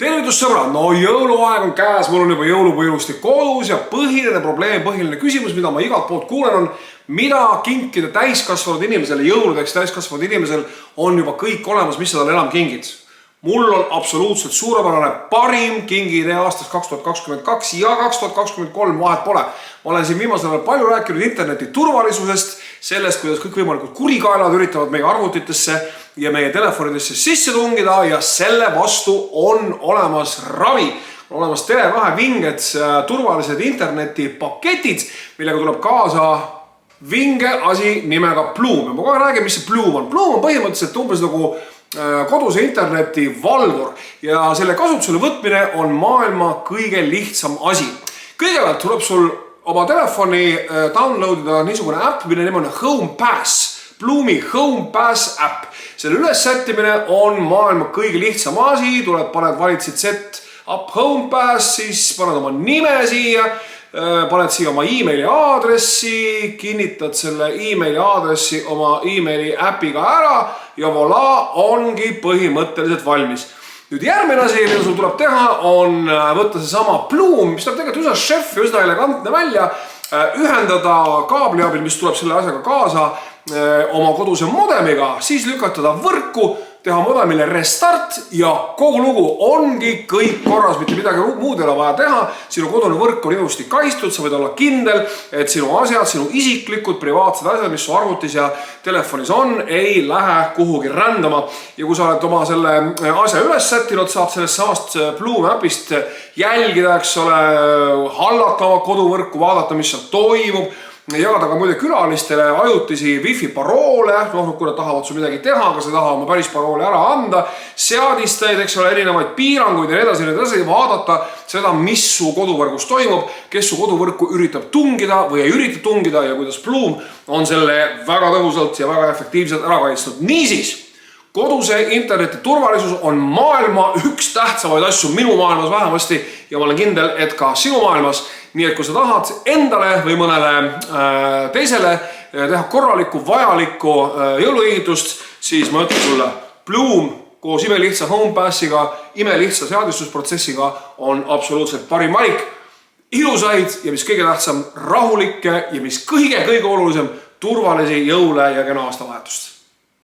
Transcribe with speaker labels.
Speaker 1: Tervitus sõbrad, no jõuluaeg on käes, mul on juba jõulupõilusti kodus ja põhiline küsimus, mida ma igalt poolt kuulen on, mida kinkida täiskasvanud inimesele, jõuludeks täiskasvanud inimesel on juba kõik olemas, mis sa talle enam kingid. Mul on absoluutselt suurepärane parim kingiidee aastast 2022 ja 2023 vahet pole. Ma olen siin viimasel ajal palju rääkinud interneti turvalisusest, sellest, kuidas kõikvõimalikud kurikaelad üritavad meie arvutitesse ja meie telefonidesse sisse tungida ja selle vastu on olemas ravi. On olemas Tele2 vinged turvalised internetipaketid, millega tuleb kaasa vinge asi nimega Pluum. Ja ma kohe räägin, mis see Pluum on. Pluum on põhimõtteliselt umbes nagu koduse interneti valvur ja selle kasutusele võtmine on maailma kõige lihtsam asi. Kõigepealt tuleb sul oma telefoni downloadida niisugune äpp, mille nimi on HomePass, Pluumi HomePass äpp. Selle ülessättimine on maailma kõige lihtsam asi, valitsid set up HomePass, siis paned oma nime siia, paned siia oma e-maili aadressi, kinnitad selle e-maili aadressi oma e-maili äpiga ära ja voilà, ongi põhimõtteliselt valmis. Nüüd järgmine asi, mida sul tuleb teha, on võtta see sama Pluum, mis tuleb tegelikult üsna šef ja üsna elegantne välja, ühendada kaabli abil, mis tuleb selle asjaga kaasa oma koduse modemiga, siis lükatada võrku, teha modemile restart ja kogu lugu ongi kõik korras, mitte midagi muud ei ole vaja teha. Sinu kodune võrk on ilusti kaitstud, sa võid olla kindel, et sinu asjad, sinu isiklikud, privaatsed asjad, mis su arvutis ja telefonis on, ei lähe kuhugi rändama. Ja kui sa oled oma selle asja üles sättinud, saad sellest samast Pluum äpist jälgida, eks ole, hallata oma koduvõrku, vaadata, mis seal toimub, jagada ka muide külalistele ajutisi wifi paroole, kui nad tahavad sul midagi teha, aga sa ei taha oma päris paroole ära anda, seadistajaid, eks ole, erinevaid piiranguid ja edasi, vaadata seda, mis su koduvõrgus toimub, kes su koduvõrku üritab tungida või ei ürita tungida ja kuidas Pluum on selle väga tõhusalt ja väga efektiivselt ära kaitstud. Niisiis, koduse interneti turvalisus on maailma üks tähtsamaid asju minu maailmas vähemasti ja ma olen kindel, et ka sinu maailmas. Nii et kui sa tahad endale või mõnele teisele teha korralikku, vajalikku jõuluehitust, siis ma ütlen sulle, Pluum koos imelihtsa HomePassiga, imelihtsa seadistusprotsessiga on absoluutselt parim valik. Ilusaid ja mis kõige tähtsam, rahulikke ja mis kõige olulisem, turvalisi jõule ja kena aastavahetust.